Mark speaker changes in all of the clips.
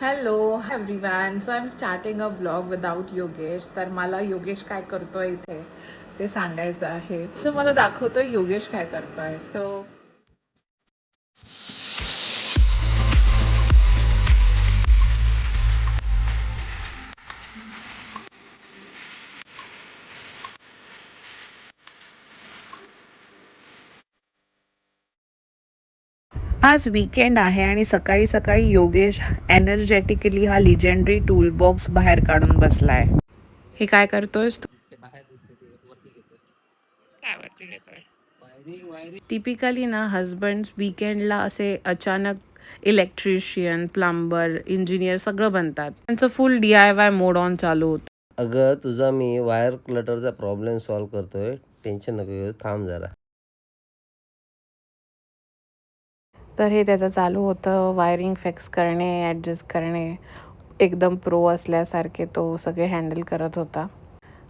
Speaker 1: Hello everyone. So I am starting a vlog without Yogesh. तर मला योगेश काय करतोय इथे ते सांगायचं आहे. सो मला दाखवतोय योगेश काय करतोय. सो आज वीकेंड आहे आणि सकाळी सकाळी योगेश एनर्जेटिकली हा लिजेंडरी टूल बॉक्स बाहेर काढून बसलाय. हे काय करतोयस तू? काय वरती घेतोय? टिपिकली ना हजबंड्स वीकेंडला असे अचानक इलेक्ट्रिशियन, प्लंबर, इंजिनियर सगळं बनतात. त्यांचं फुल DIY मोड ऑन चालू होतं.
Speaker 2: अगं तुझा मी वायर क्लटरचा प्रॉब्लेम सॉल्व करतोय. टेन्शन नको घेऊ, थांब जरा.
Speaker 1: तर हे त्याचं चालू होतं, वायरिंग फिक्स करणे, ॲडजस्ट करणे. एकदम प्रो असल्यासारखे तो सगळे हँडल करत होता.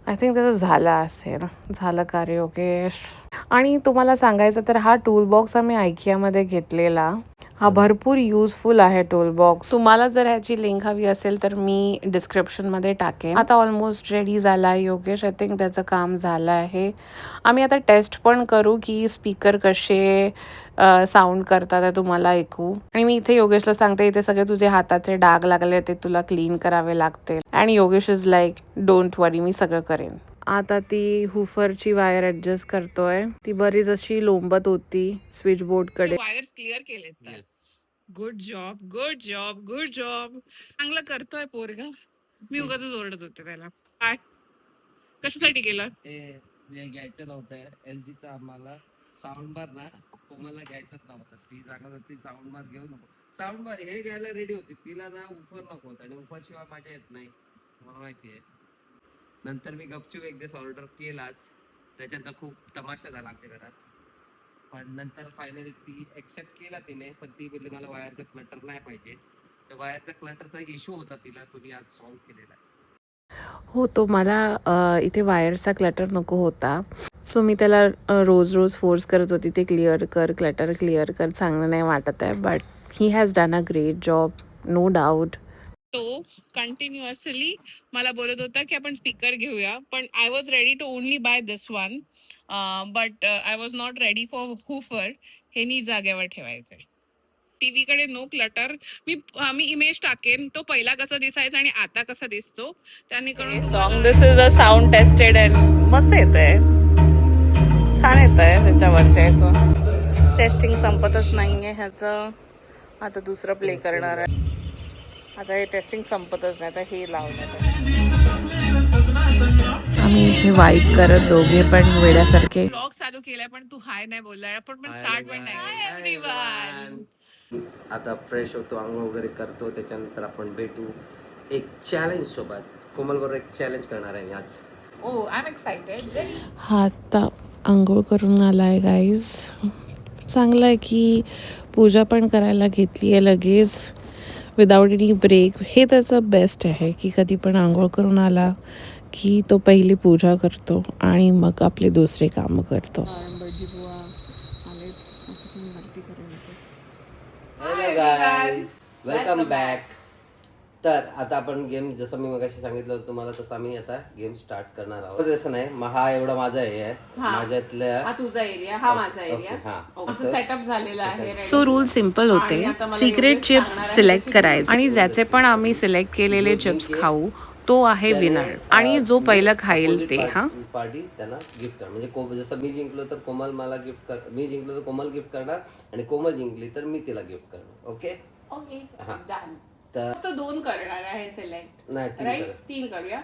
Speaker 1: आय थिंक त्याचं झालं असेल. झालं का रे योगेश? आणि तुम्हाला सांगायचं तर हा टूल बॉक्स आम्ही IKEAमध्ये घेतलेला. हा भरपूर युजफुल आहे टूल बॉक्स. तुम्हाला जर ह्याची लिंक हवी असेल तर मी डिस्क्रिप्शनमध्ये टाकेन. आता ऑलमोस्ट रेडी झाला आहे योगेश. आय थिंक त्याचं काम झालं आहे. आम्ही आता टेस्ट पण करू की स्पीकर कसे साऊंड करतात आहे तुम्हाला ऐकू. आणि मी इथे योगेशला सांगते इथे सगळे तुझे हाताचे डाग लागले ते तुला क्लीन करावे लागतील. And Yogesh is like don't worry, मी सगळं करेन. आता ती हुफरची वायर ऍडजस्ट करतोय. ती बरीच अशी लोंबत होती स्विच बोर्ड कडे. वायर्स क्लिअर केलेत. Good job, good job, good job. चांगलं करतोय पोरगा. मी उगाच ओरडत होते त्याला. काय कशासाठी केलं?
Speaker 2: घ्यायचं नव्हतं LGचा आम्हाला साऊंड बार ना, कोमलला घ्यायचंच नव्हतं. ती सांगत होती साऊंड बार घेऊ नको. साऊंड बार हे घ्यायला रेडी होती, तिला ना उफर नको होता आणि उफर शिवाय माझ्या येत नाही, मला माहितीये. नंतर मी गपचूप एक दिवस ऑर्डर केलाच, त्याच्यात खूप तमाशा झाला आमच्या घरात. पण नंतर फायनली ती एक्सेप्ट केला तिने, पण ती बोलली मला वायरचा क्लटर नाही पाहिजे. तर वायरचा क्लटरचा इश्यू होता तिला, तुम्ही आज सॉल्व्ह केलेला आहे.
Speaker 1: हो, तो मला इथे वायर्सचा क्लटर नको होता. सो मी त्याला रोज रोज फोर्स करत होती ते क्लिअर कर, क्लटर क्लिअर कर. चांगलं नाही वाटत आहे, but he has done a great job, no doubt. तो कंटिन्युअसली मला बोलत होता की आपण स्पीकर घेऊया, पण I was ready to only buy this one, but I was not ready for woofer. हे नीट जागेवर ठेवायचंय. टीव्ही कडे नो क्लटर. मी इमेज टाकेन, तो पहिला कसा दिसायचा आणि आता कसा दिसतो त्याने करून. Song this is a sound tested and मस्त येतंय, छान येतंय त्याच्यावरती. टेस्टिंग संपतच नाहीये ह्याचं. आता दुसरं प्ले करणार आहे. आता हे टेस्टिंग संपतच नाही, आता हे लावण्यात. आम्ही इथे वाईट करत दोघे पण वेड्यासारखे ब्लॉग चालू केलाय, पण तू हाय नाही बोललाय. आपण पण स्टार्ट पण नाही. एव्हरीवन,
Speaker 2: आता फ्रेश होतो, आंघोळ वगैरे करतो, त्याच्यानंतर आपण भेटू एक चॅलेंज सोबत. कोमल बरोबर एक चॅलेंज करणार आहे मी आज.
Speaker 1: ओ आय एम एक्साइटेड. हा आता आंघोळ करून आलाय गाईज. चांगलं आहे की पूजा पण करायला घेतली आहे लगेच विदाउट एनी ब्रेक. हे त्याचं बेस्ट आहे की कधी पण आंघोळ करून आला की तो पहिली पूजा करतो आणि मग आपले दुसरे कामं करतो.
Speaker 2: Hello guys, welcome back. तर आता आपण गेम, जसं मी मगाशी सांगितलं होतं तुम्हाला, तसं आम्ही आता गेम स्टार्ट करणार आहोत. तसं नाही, हा एवढा माझा हे आहे, माझ्यातल्या
Speaker 1: हा तुझा एरिया, हा माझा एरिया.
Speaker 2: हा
Speaker 1: सेटअप झालेला आहे. सो रूल सिम्पल होते. सिक्रेट चिप्स सिलेक्ट करायचे आणि ज्याचे पण आम्ही सिलेक्ट केलेले चिप्स खाऊ तो आहे विनर. आणि जो पहिला खाईल ते
Speaker 2: पार्टी त्यांना गिफ्ट कर. म्हणजे जसं मी जिंकलो तर कोमल मला गिफ्ट कर, मी जिंकलो तर कोमल गिफ्ट करणार, आणि कोमल जिंकली तर मी तिला गिफ्ट करणार. ओके
Speaker 1: ओके,
Speaker 2: हा.
Speaker 1: तर फक्त 2 करणार आहे सिलेक्ट.
Speaker 2: नाही,
Speaker 1: 3 करूया.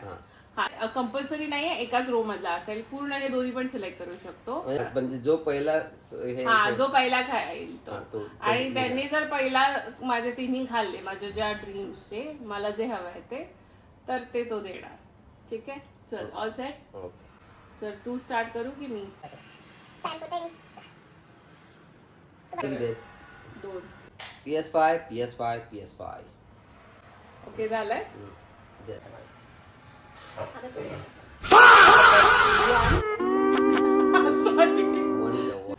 Speaker 1: हा, कंपल्सरी नाहीये एकाच रो मधला असेल, पूर्ण हे दोन्ही पण सिलेक्ट करू शकतो.
Speaker 2: म्हणजे जो पहिला
Speaker 1: जो पहिला खाईल तो. आणि त्यांनी जर पहिला माझे 3 खाल्ले, माझ्या ज्या ड्रीम्सचे, मला जे हवं आहे ते, तर ते तो देणार. ठीक आहे, चल ऑल सेट. चल तू स्टार्ट करू की मी? 2
Speaker 2: PS5.
Speaker 1: ओके झालंय.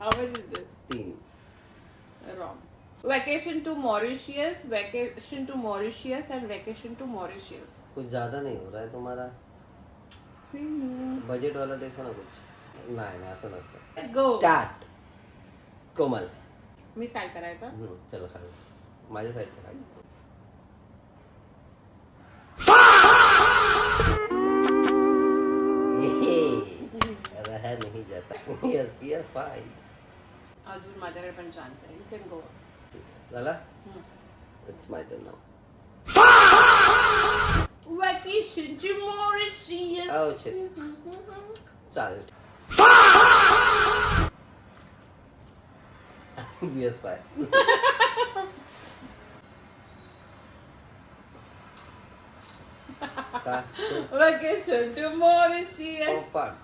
Speaker 1: How much is this?
Speaker 2: 3.
Speaker 1: Wrong. Vacation to Mauritius, vacation to Mauritius and vacation to Mauritius.
Speaker 2: कुछ ज्यादा नहीं हो रहा है तुम्हारा? बजेट वाला देखो ना कुछ. नाही नाही असं नसतं.
Speaker 1: गो
Speaker 2: स्टार्ट. कोमल.
Speaker 1: मी स्टार्ट करायचा.
Speaker 2: चला खाली. माझ्या साईडचं काय? रहा नहीं जाता. Yes PS5.
Speaker 1: अजून माझ्याकडे पण चान्स आहे. You can go.
Speaker 2: झाला? It's my turn now.
Speaker 1: Vacation to Mauritius.
Speaker 2: Oh shit. चालेल. PS5. का?
Speaker 1: Vacation to Mauritius.
Speaker 2: Oh fuck.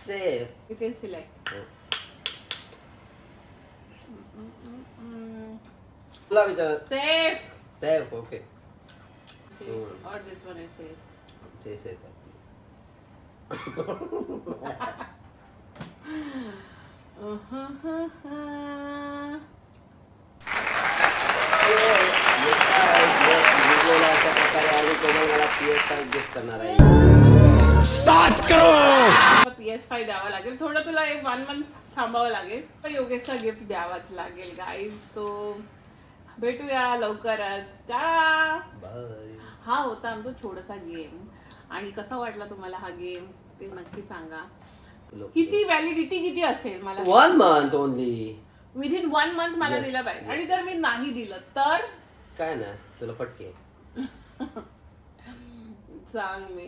Speaker 2: Safe.
Speaker 1: You can select.
Speaker 2: तुला विचार.
Speaker 1: Safe.
Speaker 2: Safe. Okay.
Speaker 1: Safe. Or this one is safe.
Speaker 2: ते safe आहे. अशा प्रकारे आणि कोमल मला PS5 गिफ्ट करणार आहे.
Speaker 1: PS5 द्यावा लागेल. थोडं तुला 1 month थांबावं लागेल. तर योगेशला गिफ्ट द्यावाच लागेल गाईज. सो भेटूया लवकरच.
Speaker 2: बाय.
Speaker 1: हा होता आमचा छोटासा गेम. आणि कसा वाटला तुम्हाला हा गेम ते नक्की सांगा. किती व्हॅलिडिटी किती असेल मला
Speaker 2: 1 month ओनली.
Speaker 1: विदिन 1 month मला
Speaker 2: Yes,
Speaker 1: दिलं पाहिजे.
Speaker 2: yes.
Speaker 1: आणि जर मी नाही दिलं तर
Speaker 2: काय ना तुला फटके.
Speaker 1: सांग मी.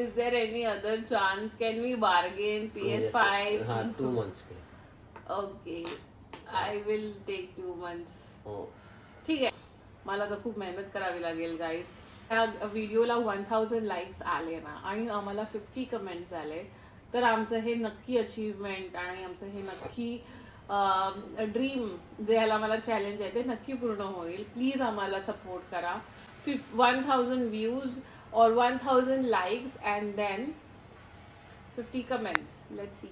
Speaker 1: Is there any other chance? Can we bargain PS5?
Speaker 2: हा 2 months के.
Speaker 1: Okay I will take 2 months.
Speaker 2: हो.
Speaker 1: ठीक आहे. मला तर खूप मेहनत करावी लागेल गाईज. त्या व्हिडिओला 1000 लाईक्स आले ना आणि आम्हाला 50 कमेंट्स आले तर आमचं हे नक्की अचीवमेंट आणि आमचं हे नक्की ड्रीम जे ह्याला मला चॅलेंज आहे ते नक्की पूर्ण होईल. प्लीज आम्हाला सपोर्ट करा. 1000 views or 1000 likes and then 50 comments. Let's see.